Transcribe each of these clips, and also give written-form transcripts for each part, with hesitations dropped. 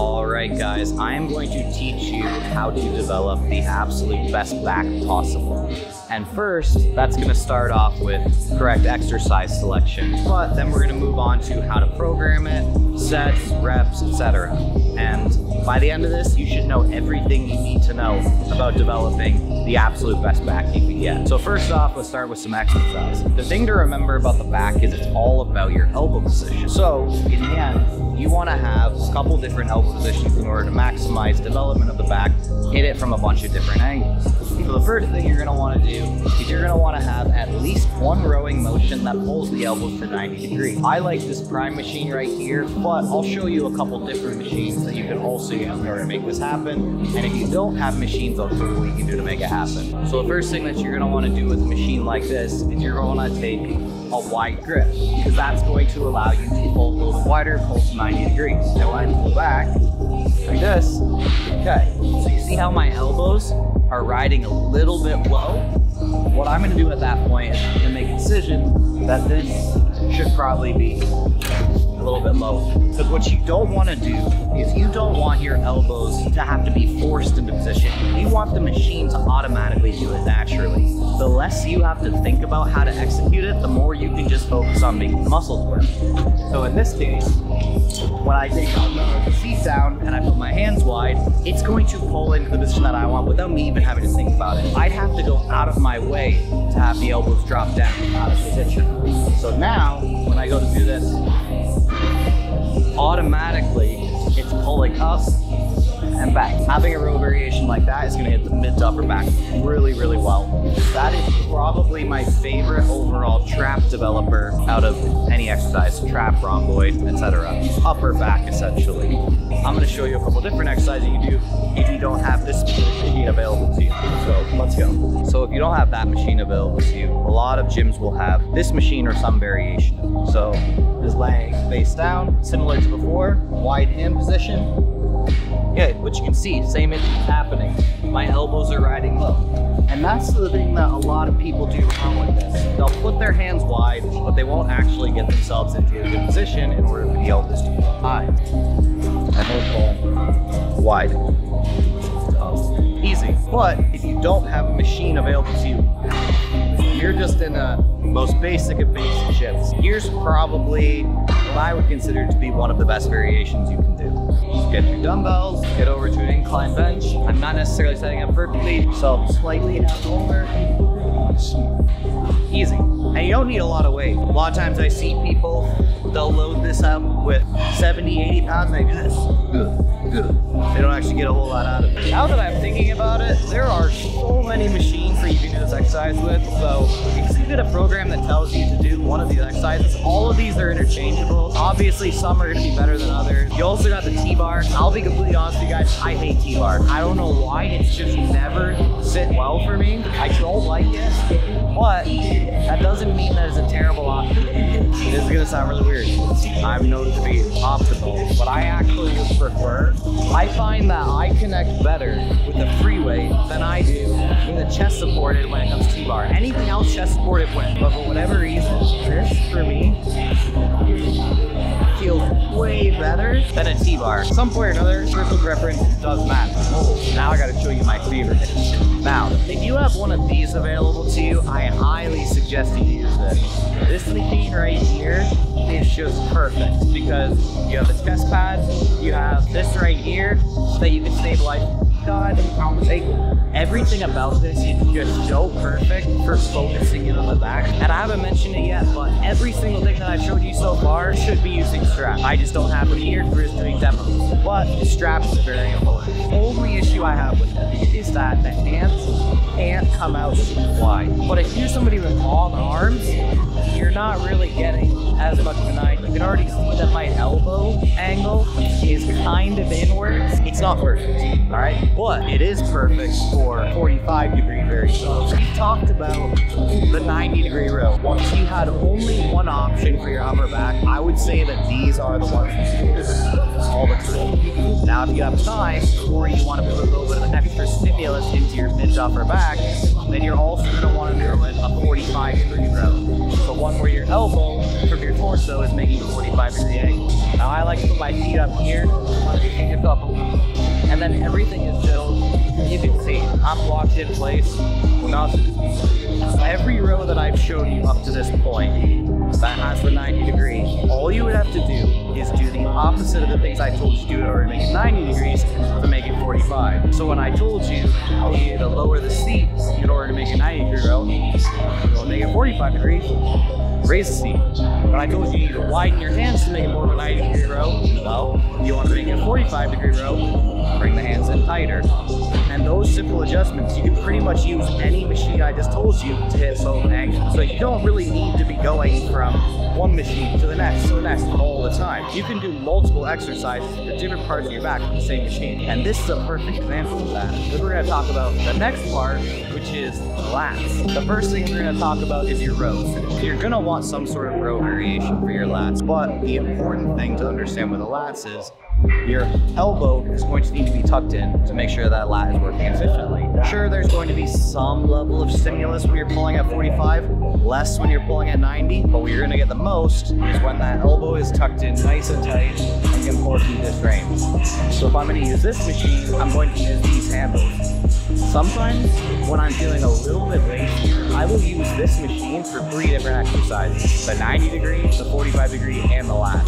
All right, guys, I am going to teach you how to develop the absolute best back possible. And first, that's going to start off with correct exercise selection, but then we're going to move on to how to program it, sets, reps, etc. And by the end of this, you should know everything you need to know about developing the absolute best back you can get. So first off, let's start with some exercise. The thing to remember about the back is it's all about your elbow position. So in the end, you want to have a couple different elbow positions in order to maximize development of the back, hit it from a bunch of different angles. So the first thing you're going to want to do is you're going to want to have at least one rowing motion that pulls the elbows to 90 degrees. I like this prime machine right here, but I'll show you a couple different machines that you can also use in order to make this happen. And if you don't have machines, I'll show you what you can do to make it happen. So the first thing that you're going to want to do with a machine like this is you're going to take a wide grip, because that's going to allow you to pull a little bit wider, pull to 90 degrees. Now when I pull back like this, okay, so you see how my elbows are riding a little bit low? What I'm going to do at that point is I'm going to make a decision that this should probably be a little bit low. Because what you don't want to do is you don't want your elbows to have to be forced into position. You want the machine to automatically do it naturally. The less you have to think about how to execute it, the more you can just focus on making the muscles work. So in this case, when I take the seat down and I put my hands wide, it's going to pull into the position that I want without me even having to think about it. I'd have to go out of my way to have the elbows drop down out of position. So now, when I go to do this, automatically it's pulling up and back. Having a row variation like that is going to hit the mid to upper back really, really well. That is probably my favorite overall trap developer out of any exercise, trap, rhomboid, etc. Upper back, essentially. I'm going to show you a couple different exercises you can do if you don't have this machine available to you. So let's go. So if you don't have that machine available to you, a lot of gyms will have this machine or some variation. So just laying face down, similar to before, wide hand position. Yeah, which you can see, same is happening. My elbows are riding low. And that's the thing that a lot of people do wrong with this. They'll put their hands wide, but they won't actually get themselves into a good position in order for the elbows to go high. And they'll pull wide. Easy. But if you don't have a machine available to you, you're just in a most basic of basic shifts. Here's probably what I would consider to be one of the best variations you can do. Just get your dumbbells, get over to an incline bench. I'm not necessarily setting up perfectly, so slightly down over. Easy. And you don't need a lot of weight. A lot of times I see people, they'll load this up with 70, 80 pounds and they do this. They don't actually get a whole lot out of it. Now that I'm thinking about it, there are so many machines that you can do this exercise with. So if you get a program that tells you to do one of these exercises, all of these are interchangeable. Obviously, some are going to be better than others. You also got the T-bar. I'll be completely honest with you guys, I hate T-bar. I don't know why, it's just never sit well for me. I don't like it, but that doesn't mean that it's a terrible option. This is going to sound really weird. I've known it to be optimal, but I actually would prefer. I find that I connect better with the free weight than I do with the chest supported when it comes to T-bar. Anything else chest supported wins, but for whatever reason, this for me feels way better than a T-bar. Some point or another, personal preference does matter. Now I gotta show you my favorite. Now, if you have one of these available to you, I highly suggest you use this. This machine right here is just perfect because you have the chest pad, you have this right here that you can stabilize. God, everything about this is just so perfect for focusing in on the back. And I haven't mentioned it yet, but every single thing that I've showed you so far should be using straps. I just don't have them here for just doing demos. But the strap is very important. The only issue I have with it is that the hands can't come out wide. But if you're somebody with long arms, you're not really getting as much of an eye. You can already see that my elbow angle is kind of inwards. It's not perfect, all right? But it is perfect for 45-degree variations. We talked about the 90-degree row. Once you had only one option for your upper back, I would say that these are the ones all the time. Now Now, if you have time, or you want to put a little bit of extra stimulus into your mid to upper back, then you're also going to want to do it a 45-degree row. So one where your elbow from your torso is making a 45-degree angle. Now, I like to put my feet up here, just up, and then everything is just, you can see, I'm locked in place. Nothing. Every row that I've shown you up to this point that has the 90 degree, all you would have to do is do the opposite of the things I told you to do in order to make it 90 degrees to make it 45. So when I told you to lower the seat in order to make a 90 degree row, you'll make it 45 degrees, raise the seat. When I told you to widen your hands to make it more of a 90 degree row, well, you want to make it a 45 degree row, bring the hands in tighter. And those simple adjustments, you can pretty much use any machine I just told you to hit both angles. So you don't really need to be going from one machine to the next all the time. You can do multiple exercises to different parts of your back with the same machine. And this is a perfect example of that. Then we're going to talk about the next part, which is lats. The first thing we're going to talk about is your rows. You're going to want some sort of row variation for your lats, but the important thing to understand with the lats is your elbow is going to need to be tucked in to make sure that lat is working efficiently. Sure, there's going to be some level of stimulus when you're pulling at 45, less when you're pulling at 90, but where you're going to get the most is when that elbow is tucked in nice and tight and can pull through this range. So if I'm going to use this machine, I'm going to use these handles. Sometimes when I'm feeling a little bit lazy, I will use this machine for 3 different exercises: the 90 degree, the 45 degree, and the lat.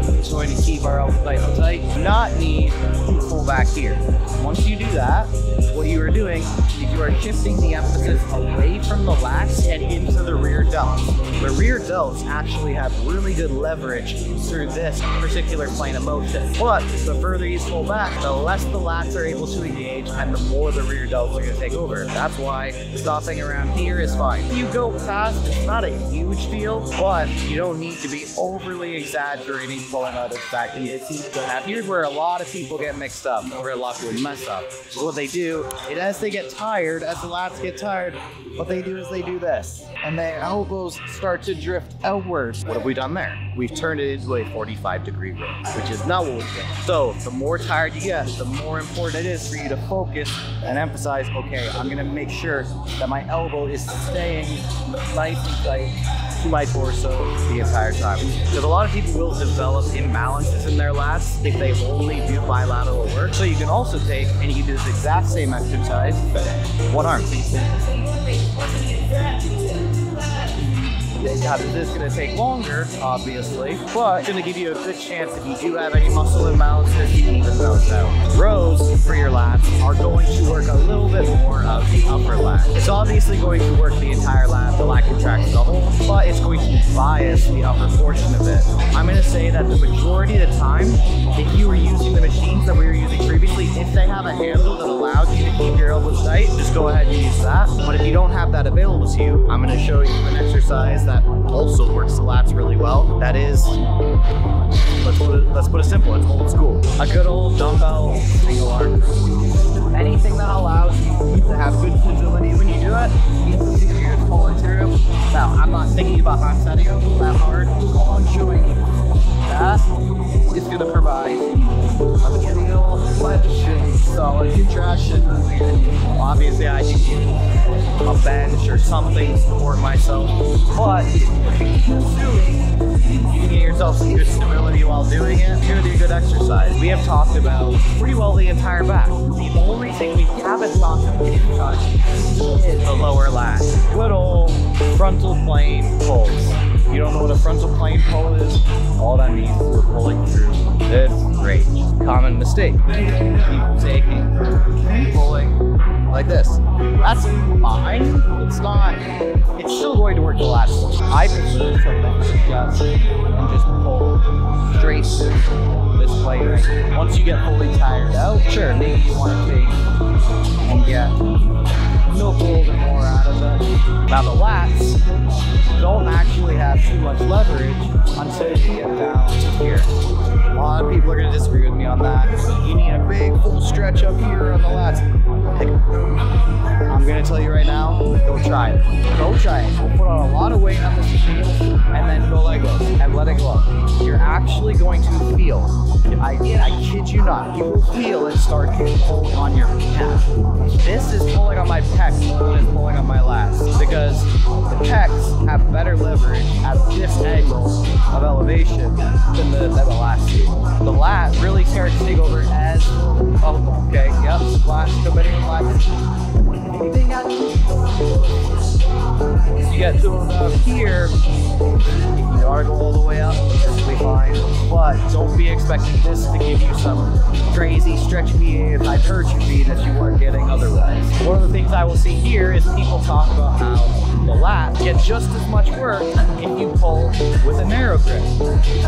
It's going to keep our elbow nice and tight. Do not need to pull back here. Once you do that, what you are doing is you are shifting the emphasis away from the lats and into the rear delts. The rear delts actually have really good leverage through this particular plane of motion. But the further you pull back, the less the lats are able to engage and the more the rear delts are going to take over. That's why stopping around here is fine. If you go past, it's not a huge deal, but you don't need to be overly exaggerating pulling out of back. Now here's where a lot of people get mixed up, or a lot of people mess up. So what they do is as they get tired, as the lats get tired, what they do is they do this, and their elbows start to drift outwards. What have we done there? We've turned it into a 45-degree row, which is not what we did. So the more tired you get, the more important it is for you to focus and emphasize, okay, I'm gonna make sure that my elbow is staying nice and tight to my torso the entire time. Because a lot of people will develop imbalances in their lats if they only do bilateral work. So you can also take, and you can do this exact same exercise, one arm. Now, this is going to take longer, obviously, but it's going to give you a good chance if you do have any muscle imbalances, you can even those out. Rows for your lats are going to work a little bit more of the upper lat. It's obviously going to work the entire lat, the lat contracts the whole, but it's going to bias the upper portion of it. I'm going to say that the majority of the time, if you were using the machines that we were using previously, if they have a handle that allows you to keep your elbows tight, just go ahead and use that. But if you don't have that available to you, I'm going to show you an exercise that also works the lats really well. That is, let's put it simple, it's old school. A good old dumbbell single arm. Anything that allows you to have good stability when you do it, you're just pulling through. Now, I'm not thinking about not setting up that hard. All I'm showing you that is going to provide a real flexion, solid contraction. Obviously, I can use a bench or something to support myself, but assuming you can get yourself some good stability while doing it, it's going to be a good exercise. We have talked about pretty well the entire back. The only thing we haven't talked about is the lower lat. Good old frontal plane pulls. You don't know what a frontal plane pull is? All that means is we're pulling through this range. Common mistake. Keep taking, keep pulling like this. That's fine. It's still going to work the last one. I prefer to adjust and just pull straight this plane right. Once you get fully tired out, sure, maybe you want to take and get no pull and more out of it. Now the lats don't actually have too much leverage until you get down to here. A lot of people are going to disagree with me on that. You need a big full stretch up here on the lats. I'm going to tell you right now, go try it. Go try it. We'll put on a lot of weight on this machine and then go like this and let it go. You're actually going to feel I kid you not, you will feel it start to pull on your pec. This is pulling on my pecs more than pulling on my lats, because the pecs have better leverage at this angle of elevation than the lats do. The lat really starts to take over as, oh, okay, yep, lats, committing lats. Anything got so you get to about here, you ought to go all the way up, perfectly fine, but don't be expecting this to give you some crazy stretchy hypertrophy that you weren't getting otherwise. One of the things I will see here is people talk about how the lats get just as much work if you pull with a narrow grip,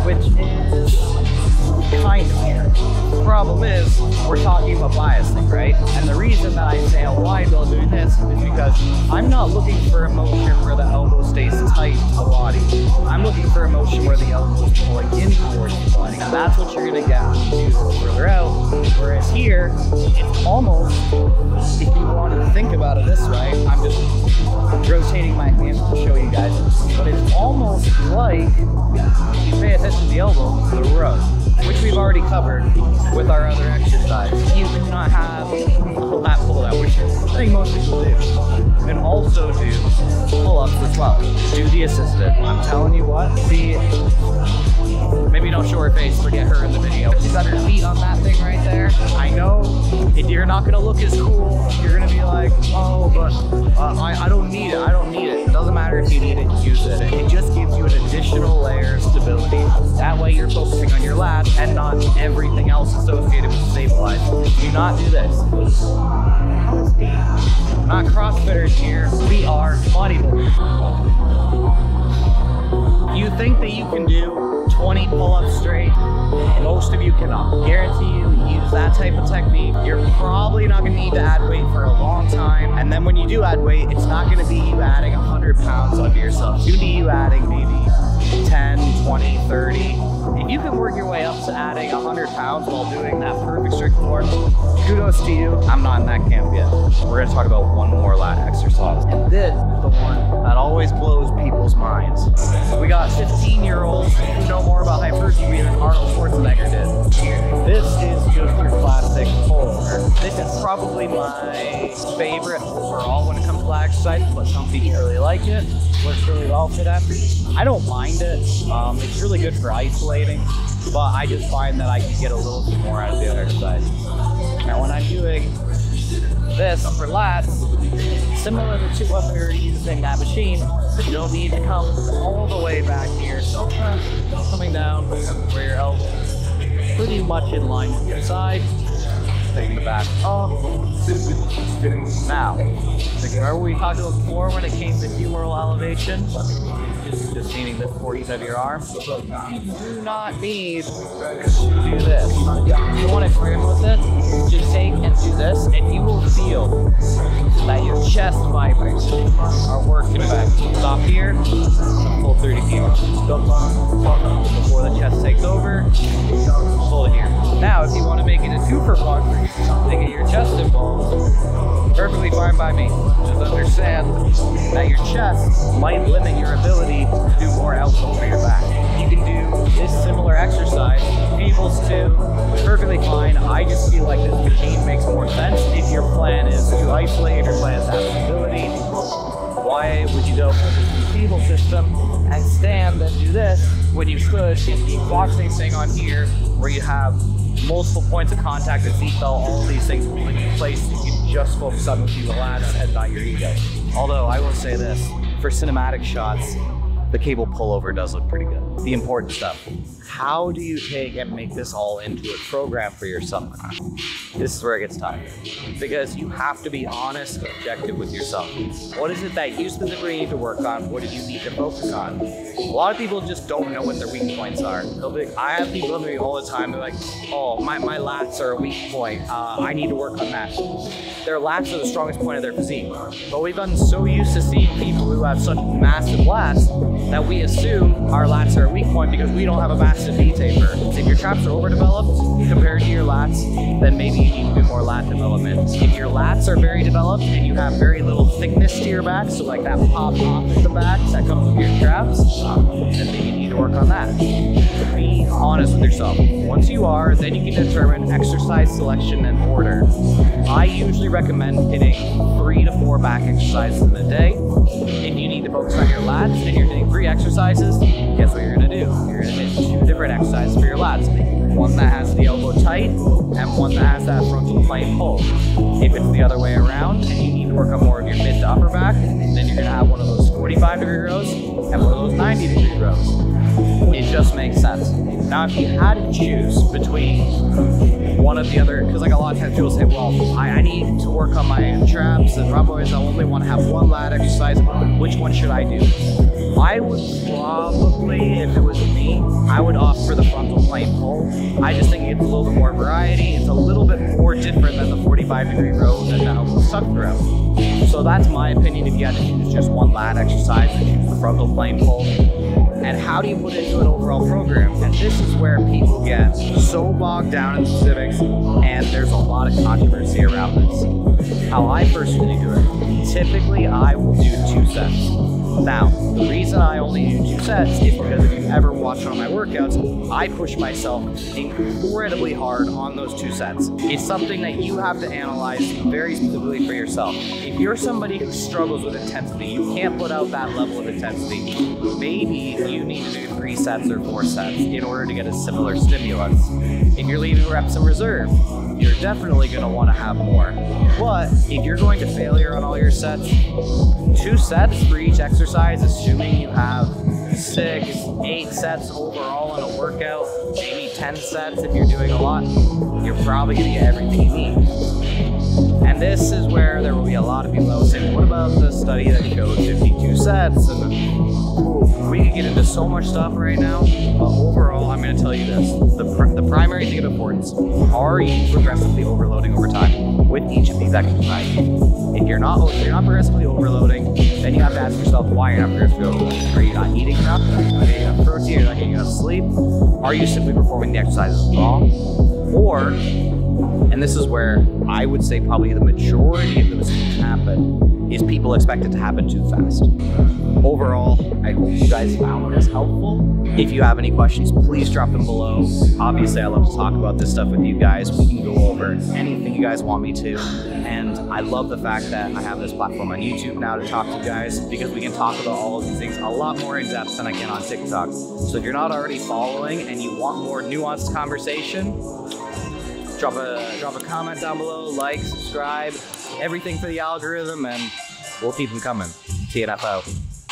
which is kind of weird. The problem is, we're talking about biasing, right? And the reason that I say a wide while doing this is because I'm not looking for a motion where the elbow stays tight to the body. I'm looking for a motion where the elbow is pulling in towards the body. And that's what you're gonna get when you do this further out. Whereas here, it's almost, if you want to think about it this way, I'm just rotating my hands to show you guys, but it's almost like, if you pay attention to the elbow, the row, which we've already covered with our other exercise. You cannot have a lat pull out, which I think most people do. You can also do pull-ups as well. Do the assisted. I'm telling you what, see, maybe don't show her face, forget her in the video. She's got her feet on that thing right there. I know you're not gonna look as cool. You're gonna be like, oh, but I don't need it, I don't need it. It doesn't matter if you need it, use it. It just gives you an additional layer of stability. That way you're focusing on your lats and not everything else associated with stabilizing. Do not do this. We're not CrossFitters here, we are bodybuilders. You think that you can do 20 pull-ups straight? Most of you cannot. Guarantee you, use that type of technique, you're probably not going to need to add weight for a long time. And then when you do add weight, it's not going to be you adding 100 pounds onto yourself. It's going to be you adding maybe 10, 20, 30. If you can work your way up to adding 100 pounds while doing that perfect strict form, kudos to you. I'm not in that camp yet. We're going to talk about one more lat exercise. And this is the one that always blows people's minds. We got 15-year-olds who know more about hypertrophy than Arnold Schwarzenegger did. This is just your classic pullover. This is probably my favorite overall when it comes to lat exercise, but some people really like it. Works really well for them. I don't mind it. It's really good for isolating, but I just find that I can get a little bit more out of the other exercise. Now when I'm doing this for lats, similar to what we were using that machine, you don't need to come all the way back here. So coming down where your elbow is pretty much in line with your side. Taking the back off. Now, remember we talked about before when it came to humeral elevation? Just meaning this portion of your arm. You do not need to do this. If you want to experiment with it, just take and do this, and you will feel that your chest fibers are working back. Stop here, pull 30 feet. Before the chest takes over, pull it here. Now, if you want to make it a 2-for-1, to get your chest involved, perfectly fine by me. Just understand that your chest might limit your ability to do more out over your back. You can do this similar exercise, tables too, perfectly fine. I just feel like this machine makes more sense if your plan is to isolate, if your plan is to have stability. Why would you go for this table system and stand and do this when you could get the exact same thing on here where you have multiple points of contact, a seatbelt, all of these things will be in place. You can just focus on the lats and not your ego. Although I will say this, for cinematic shots, the cable pullover does look pretty good. The important stuff. How do you take and make this all into a program for yourself? This is where it gets tough. Because you have to be honest and objective with yourself. What is it that you specifically need to work on? What do you need to focus on? A lot of people just don't know what their weak points are. They'll be, I have people come to me all the time, they're like, oh, my lats are a weak point. I need to work on that. Their lats are the strongest point of their physique. But we've gotten so used to seeing people who have such massive lats that we assume our lats are a weak point because we don't have a massive to V-taper. If your traps are overdeveloped compared to your lats, then maybe you need to do more lat development. If your lats are very developed and you have very little thickness to your back, so like that pop off at the back that comes with your traps, then maybe you need to work on that. Be honest with yourself. Once you are, then you can determine exercise selection and order. I usually recommend hitting 3 to 4 back exercises in a day. If you need to focus on your lats and you're doing 3 exercises, guess what you're gonna do? You're gonna hit 2 different exercises for your lats. One that has the elbow tight and one that has that frontal plane pull. If it's the other way around and you need to work on more of your mid to upper back, then you're gonna have one of those 45-degree rows and one of those 90-degree rows. It just makes sense. Now, if you had to choose between one of the other, because like a lot of times people say, well, I need to work on my traps and rhomboids, I only want to have one lat exercise, which one should I do? I would probably, if it was me, I would opt for the frontal plane pull. I just think it's a little bit more variety. It's a little bit more different than the 45-degree row that the elbows tucked throughout. So that's my opinion. If you had to choose just one lat exercise, then choose the frontal plane pull. And how do you put it into an overall program? And this is where people get so bogged down in specifics, and there's a lot of controversy around this. How I personally do it, typically I will do 2 sets. Now, the reason I only do 2 sets is because if you've ever watched one of my workouts, I push myself incredibly hard on those 2 sets. It's something that you have to analyze very specifically for yourself. If you're somebody who struggles with intensity, you can't put out that level of intensity, maybe you need to do 3 sets or 4 sets in order to get a similar stimulus. If you're leaving reps in reserve, you're definitely going to want to have more. But if you're going to failure on all your sets, 2 sets for each exercise, assuming you have 6, 8 sets overall in a workout, maybe 10 sets if you're doing a lot, you're probably going to get everything you need. And this is where there will be a lot of people that will say, what about the study that showed 52 sets? And we could get into so much stuff right now, but overall, I'm going to tell you this. The primary thing of importance, are you progressively overloading over time with each of these exercises? If you're not progressively overloading, then you have to ask yourself why you're not progressively overloading. Are you not eating enough? Are you not getting enough protein? Are you not getting enough sleep? Are you simply performing the exercises wrong? Or, and this is where I would say probably the majority of the mistakes happen, is people expect it to happen too fast. Overall, I hope you guys found this helpful. If you have any questions, please drop them below. Obviously, I love to talk about this stuff with you guys. We can go over anything you guys want me to. And I love the fact that I have this platform on YouTube now to talk to you guys, because we can talk about all of these things a lot more in depth than I can on TikTok. So if you're not already following and you want more nuanced conversation, drop a comment down below, like, subscribe, everything for the algorithm, and we'll keep them coming. TNF out.